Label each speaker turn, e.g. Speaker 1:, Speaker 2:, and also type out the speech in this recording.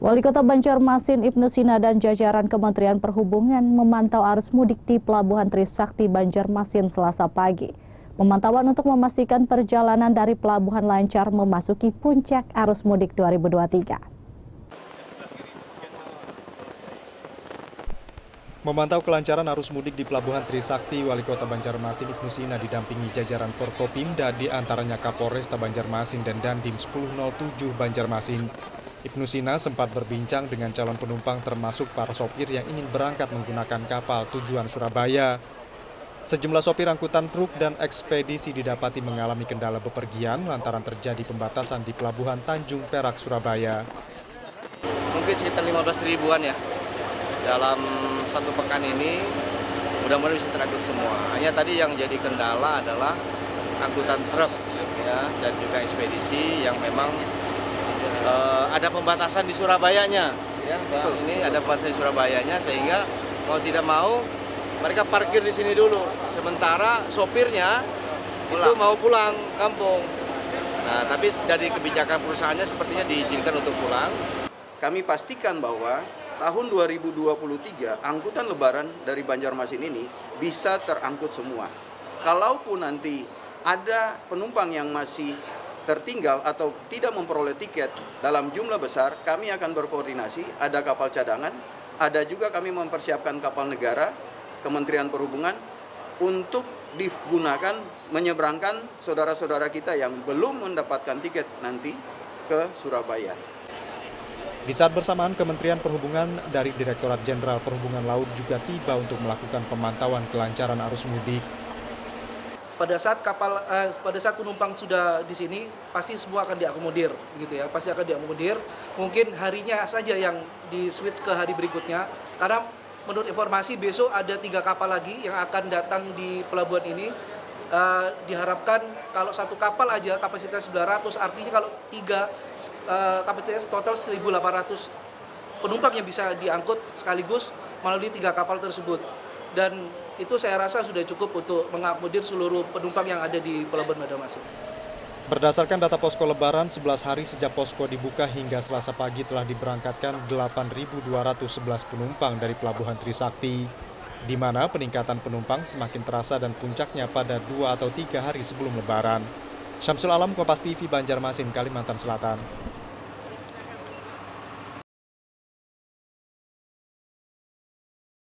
Speaker 1: Wali Kota Banjarmasin Ibnu Sina dan jajaran Kementerian Perhubungan memantau arus mudik di Pelabuhan Trisakti Banjarmasin Selasa pagi. Pemantauan untuk memastikan perjalanan dari pelabuhan lancar memasuki puncak arus mudik 2023.
Speaker 2: Memantau kelancaran arus mudik di Pelabuhan Trisakti, Wali Kota Banjarmasin Ibnu Sina didampingi jajaran Forkopimda di antaranya Kapolresta Banjarmasin dan Dandim 1007 Banjarmasin. Ibnu Sina sempat berbincang dengan calon penumpang termasuk para sopir yang ingin berangkat menggunakan kapal tujuan Surabaya. Sejumlah sopir angkutan truk dan ekspedisi didapati mengalami kendala bepergian lantaran terjadi pembatasan di Pelabuhan Tanjung Perak, Surabaya.
Speaker 3: Mungkin sekitar 15 ribuan ya. Dalam satu pekan ini mudah-mudahan bisa terangkut semua. Hanya tadi yang jadi kendala adalah angkutan truk ya, dan juga ekspedisi yang memang ada pembatasan di Surabayanya ya, ini ada pembatasan di Surabayanya sehingga mau tidak mau mereka parkir di sini dulu. Sementara sopirnya itu mau pulang kampung. Nah, tapi dari kebijakan perusahaannya sepertinya diizinkan untuk pulang.
Speaker 4: Kami pastikan bahwa tahun 2023 angkutan lebaran dari Banjarmasin ini bisa terangkut semua. Kalaupun nanti ada penumpang yang masih tertinggal atau tidak memperoleh tiket dalam jumlah besar, kami akan berkoordinasi, ada kapal cadangan, ada juga kami mempersiapkan kapal negara, Kementerian Perhubungan, untuk digunakan menyeberangkan saudara-saudara kita yang belum mendapatkan tiket nanti ke Surabaya.
Speaker 2: Di saat bersamaan, Kementerian Perhubungan dari Direktorat Jenderal Perhubungan Laut juga tiba untuk melakukan pemantauan kelancaran arus mudik.
Speaker 5: Pada saat penumpang sudah di sini, pasti semua akan diakomodir, gitu ya. Pasti akan diakomodir. Mungkin harinya saja yang di switch ke hari berikutnya, karena menurut informasi besok ada 3 kapal lagi yang akan datang di pelabuhan ini. Diharapkan kalau satu kapal aja kapasitas 900, artinya kalau 3 kapasitas total 1.800 penumpang yang bisa diangkut sekaligus melalui 3 kapal tersebut. Dan itu saya rasa sudah cukup untuk mengakomodir seluruh penumpang yang ada di Pelabuhan Banjarmasin.
Speaker 2: Berdasarkan data posko Lebaran, 11 hari sejak posko dibuka hingga Selasa pagi telah diberangkatkan 8.211 penumpang dari Pelabuhan Trisakti, di mana peningkatan penumpang semakin terasa dan puncaknya pada 2 atau 3 hari sebelum Lebaran. Syamsul Alam, Kompas TV, Banjarmasin, Kalimantan Selatan.